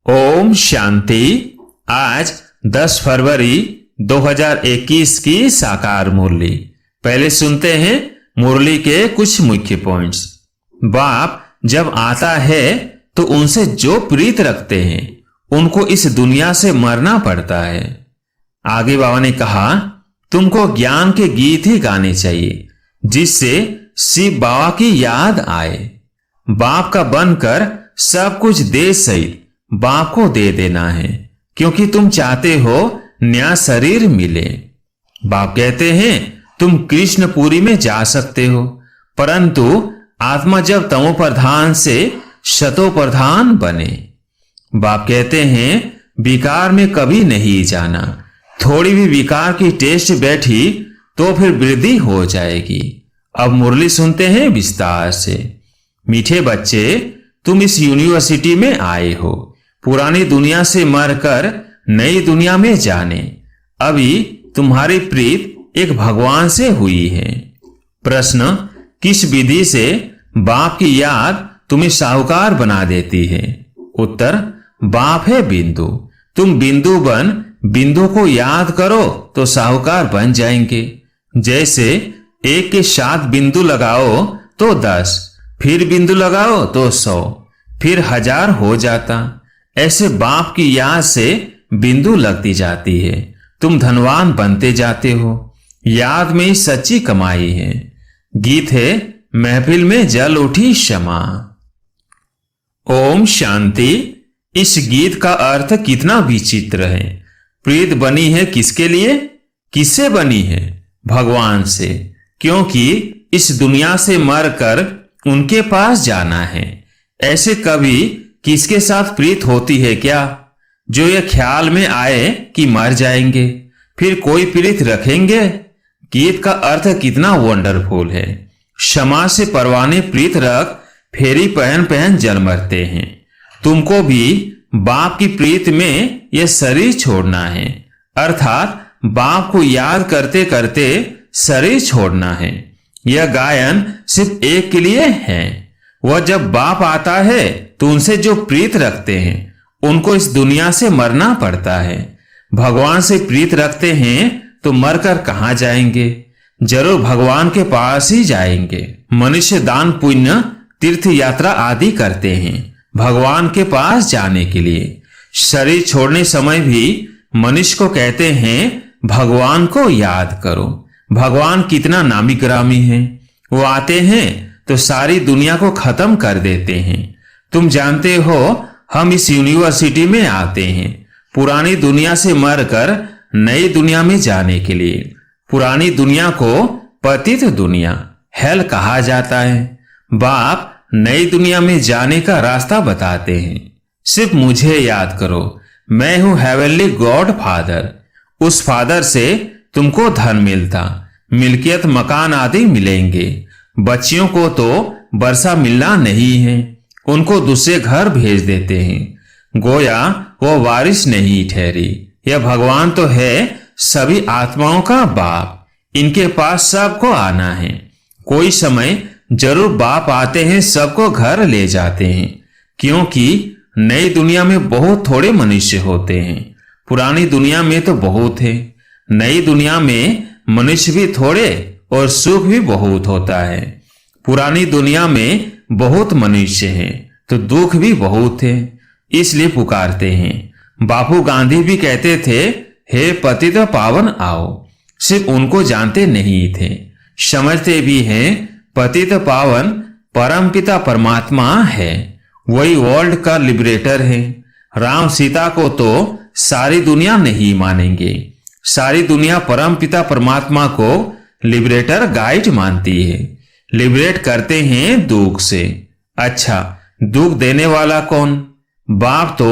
ओम शांति। आज 10 फरवरी 2021 की साकार मुरली। पहले सुनते हैं मुरली के कुछ मुख्य पॉइंट्स। बाप जब आता है तो उनसे जो प्रीत रखते हैं उनको इस दुनिया से मरना पड़ता है। आगे बाबा ने कहा, तुमको ज्ञान के गीत ही गाने चाहिए जिससे शिव बाबा की याद आए। बाप का बनकर सब कुछ दे सहित बाप को दे देना है, क्योंकि तुम चाहते हो नया शरीर मिले। बाप कहते हैं तुम कृष्णपुरी में जा सकते हो, परंतु आत्मा जब तमो प्रधान से शतो प्रधान बने। बाप कहते हैं विकार में कभी नहीं जाना। थोड़ी भी विकार की टेस्ट बैठी तो फिर वृद्धि हो जाएगी। अब मुरली सुनते हैं विस्तार से। मीठे बच्चे, तुम इस यूनिवर्सिटी में आए हो पुरानी दुनिया से मरकर नई दुनिया में जाने। अभी तुम्हारी प्रीत एक भगवान से हुई है। प्रश्न, किस विधि से बाप की याद तुम्हें साहूकार बना देती है? उत्तर, बाप है बिंदु। तुम बिंदु बन बिंदु को याद करो तो साहूकार बन जाएंगे। जैसे 1 के 7 बिंदु लगाओ तो 10, फिर बिंदु लगाओ तो 100, फिर 1000 हो जाता। ऐसे बाप की याद से बिंदु लगती जाती है। तुम धनवान बनते जाते हो। याद में ही सच्ची कमाई है। गीत है, महफिल में जल उठी क्षमा। ओम शांति। इस गीत का अर्थ कितना विचित्र है। प्रीत बनी है किसके लिए? किससे बनी है? भगवान से, क्योंकि इस दुनिया से मरकर उनके पास जाना है। ऐसे कभी किसके साथ प्रीत होती है क्या? जो ये ख्याल में आए कि मर जाएंगे, फिर कोई प्रीत रखेंगे? गीत का अर्थ कितना वंडरफुल है। क्षमा से परवाने प्रीत रख, फेरी पहन पहन जल मरते हैं। तुमको भी बाप की प्रीत में यह शरीर छोड़ना है, अर्थात बाप को याद करते करते शरीर छोड़ना है। यह गायन सिर्फ एक के लिए है। वह जब बाप आता है तो उनसे जो प्रीत रखते हैं उनको इस दुनिया से मरना पड़ता है। भगवान से प्रीत रखते हैं तो मरकर कहां जाएंगे? जरूर भगवान के पास ही जाएंगे। मनुष्य दान पुण्य तीर्थ यात्रा आदि करते हैं भगवान के पास जाने के लिए। शरीर छोड़ने समय भी मनुष्य को कहते हैं भगवान को याद करो। भगवान कितना नामी गिरामी है। वो आते हैं तो सारी दुनिया को खत्म कर देते हैं। तुम जानते हो हम इस यूनिवर्सिटी में आते हैं पुरानी दुनिया से मरकर नई दुनिया में जाने के लिए। पुरानी दुनिया को पतित दुनिया, हेल कहा जाता है। बाप नई दुनिया में जाने का रास्ता बताते हैं। सिर्फ मुझे याद करो, मैं हूं हेवनली गॉड फादर। उस फादर से तुमको धन मिलता, मिल्कियत मकान आदि मिलेंगे। बच्चियों को तो वर्षा मिलना नहीं है, उनको दूसरे घर भेज देते हैं। गोया वो वारिस नहीं ठहरी। यह भगवान तो है सभी आत्माओं का बाप। इनके पास सबको आना है। कोई समय जरूर बाप आते हैं, सबको घर ले जाते हैं, क्योंकि नई दुनिया में बहुत थोड़े मनुष्य होते हैं। पुरानी दुनिया में तो बहुत है। नई दुनिया में मनुष्य भी थोड़े और सुख भी बहुत होता है। पुरानी दुनिया में बहुत मनुष्य हैं तो दुख भी बहुत है, इसलिए पुकारते हैं। बापू गांधी भी कहते थे, हे पतित पावन आओ। सिर्फ उनको जानते नहीं थे, समझते भी हैं पतित पावन परमपिता परमात्मा है। वही वर्ल्ड का लिबरेटर है। राम सीता को तो सारी दुनिया नहीं मानेंगे। सारी दुनिया परमपिता परमात्मा को लिबरेटर गाइड मानती है। लिबरेट करते हैं दुख से। अच्छा, दुख देने वाला कौन? बाप तो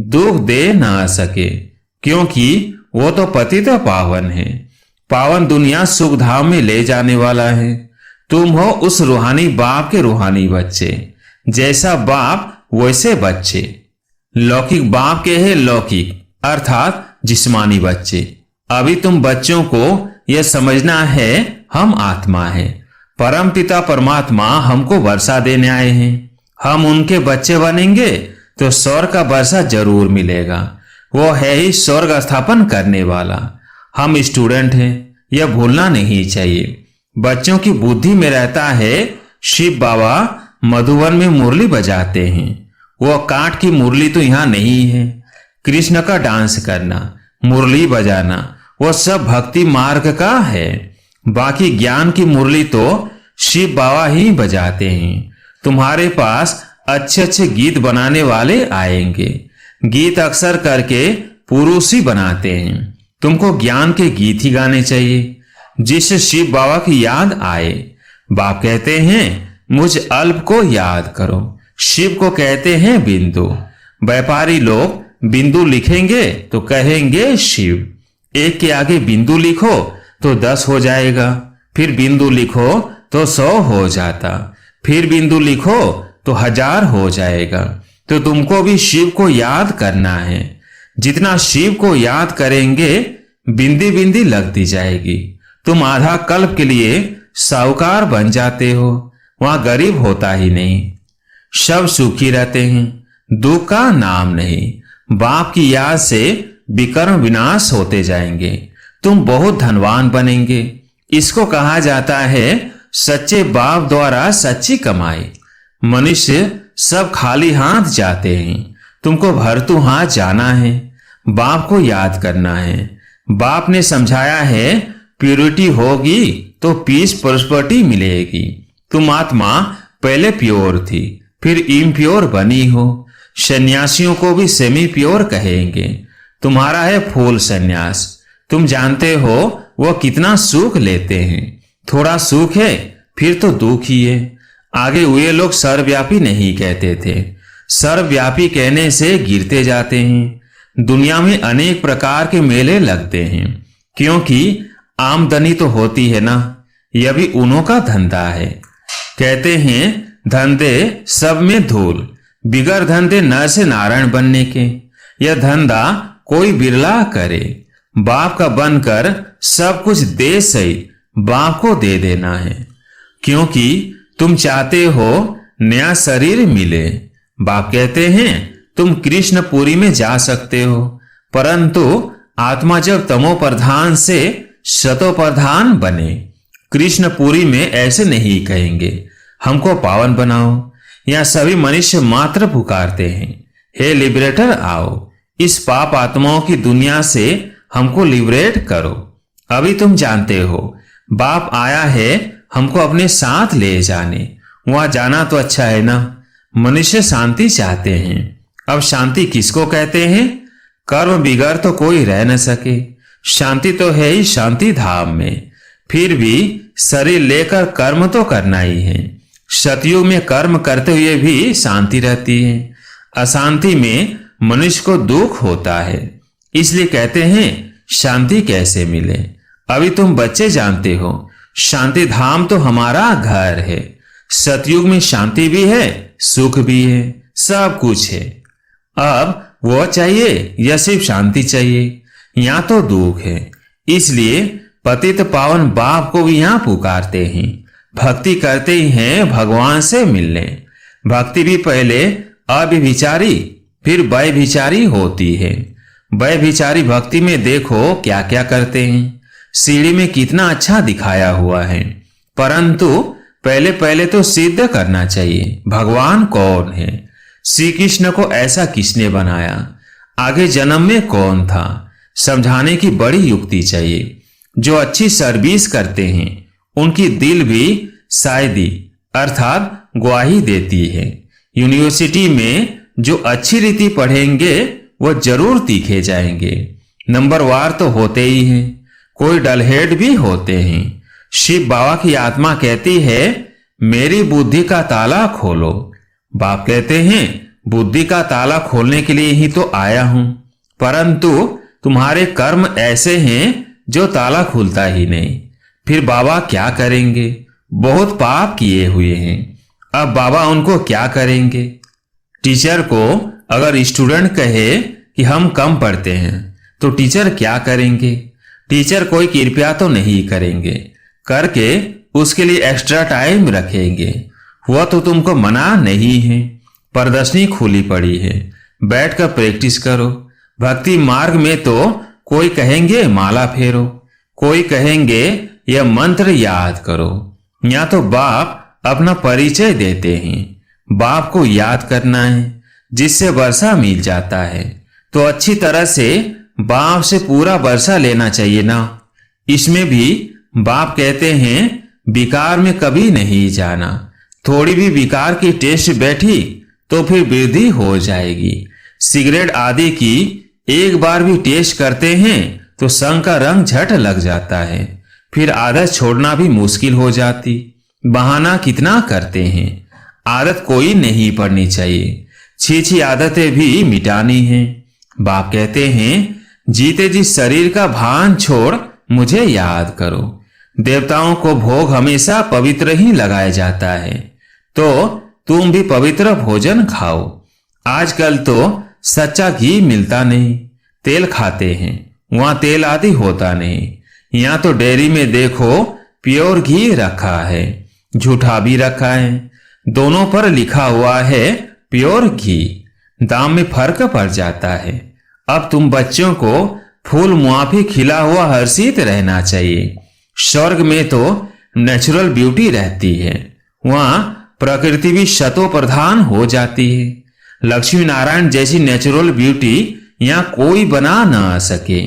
दुख दे ना सके, क्योंकि वो तो पतित पावन है। पावन दुनिया सुख धाम में ले जाने वाला है। तुम हो उस रूहानी बाप के रूहानी बच्चे। जैसा बाप वैसे बच्चे। लौकिक बाप के हैं लौकिक, अर्थात जिस्मानी बच्चे। अभी तुम बच्चों को यह समझना है हम आत्मा है। परम पिता परमात्मा हमको वर्षा देने आए हैं। हम उनके बच्चे बनेंगे तो स्वर्ग का वर्षा जरूर मिलेगा। वो है ही स्वर्ग स्थापन करने वाला। हम स्टूडेंट हैं, यह भूलना नहीं चाहिए। बच्चों की बुद्धि में रहता है शिव बाबा मधुबन में मुरली बजाते हैं। वो काठ की मुरली तो यहाँ नहीं है। कृष्ण का डांस करना, मुरली बजाना, वो सब भक्ति मार्ग का है। बाकी ज्ञान की मुरली तो शिव बाबा ही बजाते हैं। तुम्हारे पास अच्छे अच्छे गीत बनाने वाले आएंगे। गीत अक्सर करके पुरुष ही बनाते हैं। तुमको ज्ञान के गीत ही गाने चाहिए जिससे शिव बाबा की याद आए। बाप कहते हैं मुझ अल्प को याद करो। शिव को कहते हैं बिंदु। व्यापारी लोग बिंदु लिखेंगे तो कहेंगे शिव। एक के आगे बिंदु लिखो तो 10 हो जाएगा, फिर बिंदु लिखो तो 100 हो जाता, फिर बिंदु लिखो तो 1000 हो जाएगा। तो तुमको भी शिव को याद करना है। जितना शिव को याद करेंगे बिंदी बिंदी लगती जाएगी। तुम आधा कल्प के लिए साहूकार बन जाते हो। वहां गरीब होता ही नहीं, सब सुखी रहते हैं, दुख का नाम नहीं। बाप की याद से विकर्म विनाश होते जाएंगे। तुम बहुत धनवान बनेंगे। इसको कहा जाता है सच्चे बाप द्वारा सच्ची कमाई। मनुष्य सब खाली हाथ जाते हैं। तुमको भरतू हाथ जाना है, बाप को याद करना है। बाप ने समझाया है प्योरिटी होगी तो पीस प्रॉस्पेरिटी मिलेगी। तुम आत्मा पहले प्योर थी, फिर इम्प्योर बनी हो। सन्यासियों को भी सेमी प्योर कहेंगे। तुम्हारा है फुल सन्यास। तुम जानते हो वो कितना सुख लेते हैं। थोड़ा सुख है फिर तो दुख ही है। आगे हुए लोग सर्वव्यापी नहीं कहते थे। सर्वव्यापी कहने से गिरते जाते हैं। दुनिया में अनेक प्रकार के मेले लगते हैं, क्योंकि आमदनी तो होती है ना। यह भी उन्हों का धंधा है। कहते हैं धंधे सब में धूल, बिगर धंधे न से नारायण बनने के। यह धंधा कोई बिरला करे। बाप का बनकर सब कुछ दे सही बाप को दे देना है, क्योंकि तुम चाहते हो नया शरीर मिले। बाप कहते हैं तुम कृष्णपुरी में जा सकते हो, परंतु आत्मा जब तमो प्रधान से शतो प्रधान बने। कृष्णपुरी में ऐसे नहीं कहेंगे हमको पावन बनाओ। यहाँ सभी मनुष्य मात्र पुकारते हैं हे लिबरेटर आओ, इस पाप आत्माओं की दुनिया से हमको लिबरेट करो। अभी तुम जानते हो बाप आया है हमको अपने साथ ले जाने। वहां जाना तो अच्छा है ना। मनुष्य शांति चाहते हैं। अब शांति किसको कहते हैं? कर्म बिगड़ तो कोई रह न सके। शांति तो है ही शांति धाम में। फिर भी शरीर लेकर कर्म तो करना ही है। सतयुग में कर्म करते हुए भी शांति रहती है। अशांति में मनुष्य को दुख होता है। इसलिए कहते हैं शांति कैसे मिले। अभी तुम बच्चे जानते हो शांति धाम तो हमारा घर है। सतयुग में शांति भी है, सुख भी है, सब कुछ है। अब वो चाहिए या सिर्फ शांति चाहिए? यहाँ तो दुख है। इसलिए पतित पावन बाप को भी यहाँ पुकारते हैं। भक्ति करते ही हैं भगवान से मिलने। भक्ति भी पहले अव्यभिचारी फिर व्यभिचारी होती है। व्यभिचारी भक्ति में देखो क्या क्या करते हैं। सीढ़ी में कितना अच्छा दिखाया हुआ है, परंतु पहले पहले तो सिद्ध करना चाहिए भगवान कौन है। श्री कृष्ण को ऐसा किसने बनाया, आगे जन्म में कौन था, समझाने की बड़ी युक्ति चाहिए। जो अच्छी सर्विस करते हैं उनकी दिल भी शायदी अर्थात गवाही देती है। यूनिवर्सिटी में जो अच्छी रीति पढ़ेंगे वो जरूर तीखे जाएंगे। नंबरवार तो होते ही हैं, कोई डलहेड भी होते हैं। शिव बाबा की आत्मा कहती है मेरी बुद्धि का ताला खोलो। बाप कहते हैं बुद्धि का ताला खोलने के लिए ही तो आया हूं, परंतु तुम्हारे कर्म ऐसे हैं जो ताला खुलता ही नहीं। फिर बाबा क्या करेंगे? बहुत पाप किए हुए हैं। अब बाबा उनको क्या करेंगे? टीचर को अगर स्टूडेंट कहे कि हम कम पढ़ते हैं तो टीचर क्या करेंगे? टीचर कोई कृपया तो नहीं करेंगे, करके उसके लिए एक्स्ट्रा टाइम रखेंगे। वह तो तुमको मना नहीं है। प्रदर्शनी खुली पड़ी है, बैठकर प्रैक्टिस करो। भक्ति मार्ग में तो कोई कहेंगे माला फेरो, कोई कहेंगे यह मंत्र याद करो। या तो बाप अपना परिचय देते हैं, बाप को याद करना है जिससे वर्षा मिल जाता है। तो अच्छी तरह से बाप से पूरा वर्षा लेना चाहिए ना। इसमें भी बाप कहते हैं विकार में कभी नहीं जाना। थोड़ी भी विकार की टेस्ट बैठी तो फिर वृद्धि हो जाएगी। सिगरेट आदि की एक बार भी टेस्ट करते हैं तो संग का रंग झट लग जाता है, फिर आदत छोड़ना भी मुश्किल हो जाती। बहाना कितना करते हैं, आदत कोई नहीं पड़नी चाहिए, छी आदतें भी मिटानी है। बाप कहते हैं जीते जी शरीर का भान छोड़ मुझे याद करो। देवताओं को भोग हमेशा पवित्र ही लगाया जाता है, तो तुम भी पवित्र भोजन खाओ। आजकल तो सच्चा घी मिलता नहीं, तेल खाते हैं, वहां तेल आदि होता नहीं। यहाँ तो डेयरी में देखो प्योर घी रखा है, झूठा भी रखा है, दोनों पर लिखा हुआ है प्योर घी। दाम में फर्क पड़ जाता है। अब तुम बच्चों को फूल मुआफी खिला हुआ हर्षित रहना चाहिए। स्वर्ग में तो नेचुरल ब्यूटी रहती है, वहां प्रकृति भी शतो प्रधान हो जाती है। लक्ष्मी नारायण जैसी नेचुरल ब्यूटी यहाँ कोई बना ना सके।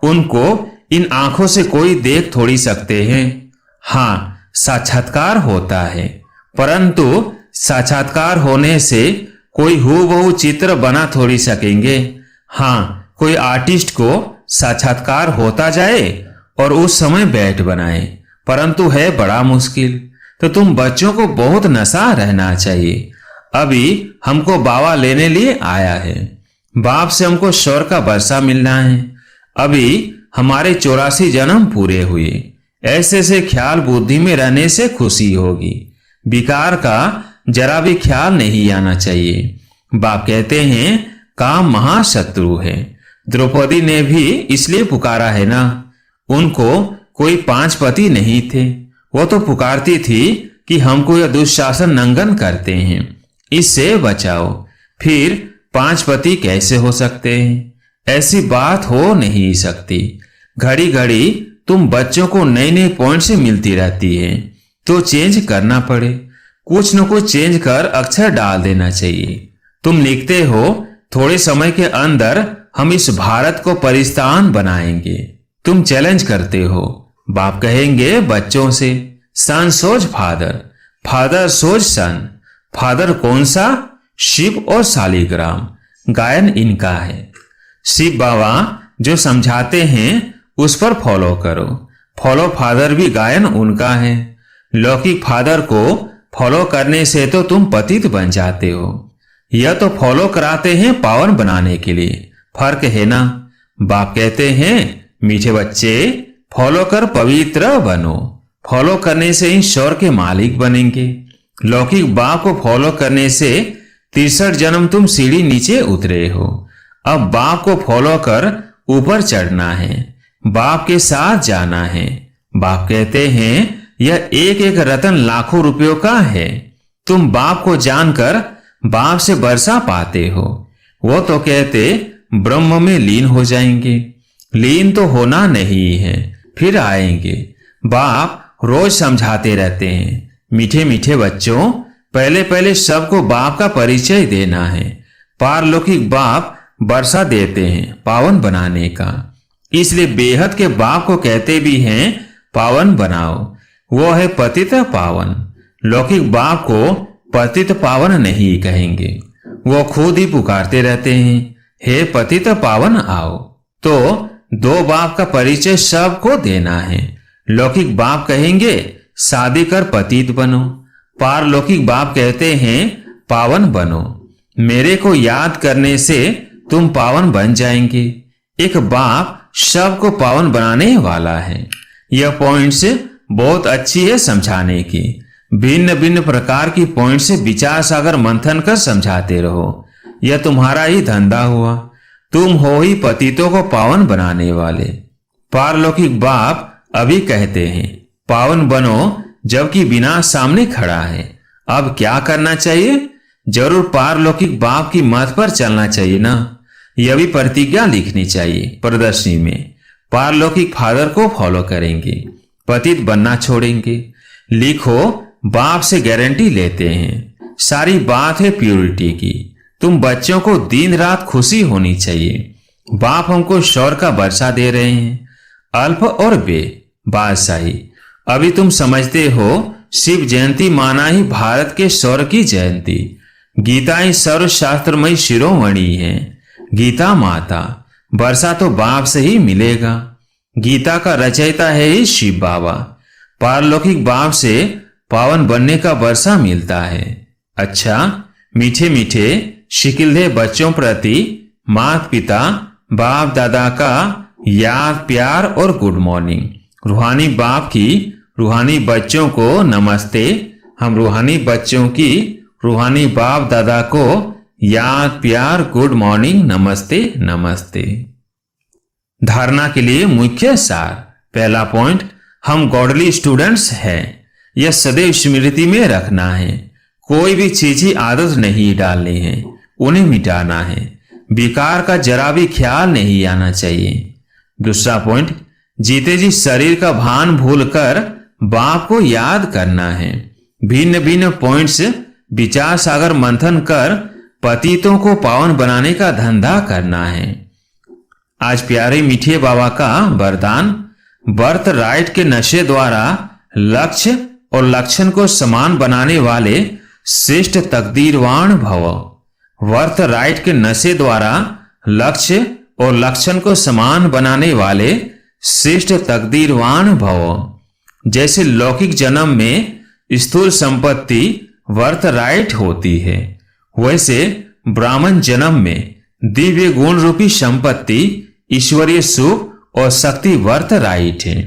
उनको इन आंखों से कोई देख थोड़ी सकते हैं। हाँ, साक्षात्कार होता है, परंतु साक्षात्कार होने से कोई हूबहू चित्र बना थोड़ी सकेंगे। हाँ, कोई आर्टिस्ट को साक्षात्कार होता जाए और उस समय बैठ बनाए, परंतु है बड़ा मुश्किल। तो तुम बच्चों को बहुत नशा रहना चाहिए। अभी हमको बाबा लेने लिए आया है, बाप से हमको स्वर्ग का वर्षा मिलना है। अभी हमारे 84 जन्म पूरे हुए। ऐसे से ख्याल बुद्धि में रहने से खुशी होगी। विकार का जरा भी ख्याल नहीं आना चाहिए। बाप कहते हैं काम महाशत्रु है। द्रौपदी ने भी इसलिए पुकारा है ना। उनको कोई 5 पति नहीं थे, वो तो पुकारती थी कि हमको यह दुशासन नंगन करते हैं, इससे बचाओ। फिर 5 पति कैसे हो सकते हैं? ऐसी बात हो नहीं सकती। घड़ी घड़ी तुम बच्चों को नए नए पॉइंट से मिलती रहती है, तो चेंज करना पड़े। कुछ न कुछ चेंज कर अक्षर डाल देना चाहिए। तुम लिखते हो थोड़े समय के अंदर हम इस भारत को परिस्तान बनाएंगे। तुम चैलेंज करते हो। बाप कहेंगे बच्चों से सन सोच फादर, फादर सोच सन। फादर कौन सा? शिव और शालिग्राम। गायन इनका है। शिव बाबा जो समझाते हैं उस पर फॉलो करो। फॉलो फादर भी गायन उनका है। लौकिक फादर को फॉलो करने से तो तुम पतित बन जाते हो। यह तो फॉलो कराते हैं पावन बनाने के लिए। फर्क है ना। बाप कहते हैं मीठे बच्चे फॉलो कर पवित्र बनो। फॉलो करने से ही ईश्वर के मालिक बनेंगे। लौकिक बाप को फॉलो करने से 63 जन्म तुम सीढ़ी नीचे उतरे हो। अब बाप को फॉलो कर ऊपर चढ़ना है, बाप के साथ जाना है। बाप कहते हैं यह एक एक रतन लाखों रुपयों का है। तुम बाप को जानकर बाप से वर्षा पाते हो। वो तो कहते ब्रह्म में लीन हो जाएंगे। लीन तो होना नहीं है, फिर आएंगे। बाप रोज समझाते रहते हैं मीठे मीठे बच्चों, पहले पहले सबको बाप का परिचय देना है। पारलौकिक बाप वर्षा देते हैं पावन बनाने का, इसलिए बेहद के बाप को कहते भी हैं पावन बनाओ। वो है पतित पावन। लौकिक बाप को पतित पावन नहीं कहेंगे, वो खुद ही पुकारते रहते हैं हे पतित पावन आओ। तो 2 बाप का परिचय सबको देना है। लौकिक बाप कहेंगे शादी कर पतित बनो। पारलौकिक बाप कहते हैं पावन बनो। मेरे को याद करने से तुम पावन बन जाएंगे। एक बाप सबको पावन बनाने वाला है। यह पॉइंट्स बहुत अच्छी है समझाने की। भिन्न भिन्न प्रकार की पॉइंट से विचार सागर मंथन कर समझाते रहो। यह तुम्हारा ही धंधा हुआ। तुम हो ही पतितों को पावन बनाने वाले। पारलौकिक बाप अभी कहते हैं पावन बनो, जबकि विनाश सामने खड़ा है। अब क्या करना चाहिए? जरूर पारलौकिक बाप की मत पर चलना चाहिए ना। यह भी प्रतिज्ञा लिखनी चाहिए प्रदर्शनी में। पारलौकिक फादर को फॉलो करेंगे, पतित बनना छोड़ेंगे। लिखो, बाप से गारंटी लेते हैं। सारी बात है प्योरिटी की। तुम बच्चों को दिन रात खुशी होनी चाहिए। बाप हमको शौर का वर्षा दे रहे हैं, अल्प और बे बादशाही। अभी तुम समझते हो शिव जयंती माना ही भारत के शौर की जयंती। गीता ही सर्वशास्त्रमयी शिरोमणि है। गीता माता, वर्षा तो बाप से ही मिलेगा। गीता का रचयिता है ही शिव बाबा। पारलौकिक बाप से पावन बनने का वर्षा मिलता है। अच्छा, मीठे मीठे शिकिलधे बच्चों प्रति माता पिता बाप दादा का याद, प्यार और गुड मॉर्निंग। रूहानी बाप की रूहानी बच्चों को नमस्ते। हम रूहानी बच्चों की रूहानी बाप दादा को याद, प्यार, गुड मॉर्निंग, नमस्ते नमस्ते। धारणा के लिए मुख्य सार। पहला पॉइंट, हम गॉडली स्टूडेंट्स हैं। यह सदैव स्मृति में रखना है। कोई भी चीजी आदत नहीं डालनी है, उन्हें मिटाना है। विकार का जरा भी ख्याल नहीं आना चाहिए। दूसरा पॉइंट, जीते जी शरीर का भान भूलकर बाप को याद करना है। भिन्न भिन्न पॉइंट्स विचार सागर मंथन कर पतितों को पावन बनाने का धंधा करना है। आज प्यारे मीठे बाबा का वरदान, बर्थ राइट के नशे द्वारा लक्ष्य और लक्षण को समान बनाने वाले श्रेष्ठ तकदीरवान भव। वर्थ राइट के नशे द्वारा लक्ष्य और लक्षण को समान बनाने वाले श्रेष्ठ तकदीरवान भव। जैसे लौकिक जन्म में स्थूल संपत्ति वर्थ राइट होती है, वैसे ब्राह्मण जन्म में दिव्य गुण रूपी संपत्ति ईश्वरीय सुख और शक्ति वर्थ राइट है।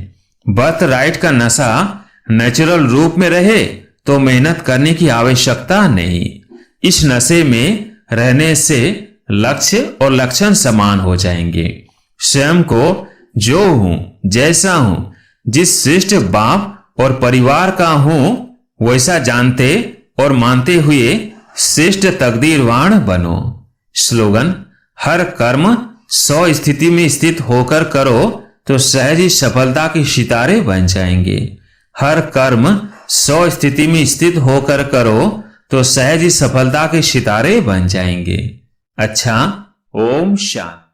बर्थ राइट का नशा नेचुरल रूप में रहे तो मेहनत करने की आवश्यकता नहीं। इस नशे में रहने से लक्ष्य और लक्षण समान हो जाएंगे। स्वयं को जो हूं, जैसा हूं, जिस श्रेष्ठ बाप और परिवार का हूं, वैसा जानते और मानते हुए श्रेष्ठ तकदीरवान बनो। स्लोगन, हर कर्म 100 स्थिति में स्थित होकर करो तो सहज ही सफलता के सितारे बन जाएंगे। हर कर्म 100 स्थिति में स्थित होकर करो तो सहज ही सफलता के सितारे बन जाएंगे। अच्छा, ओम शांति।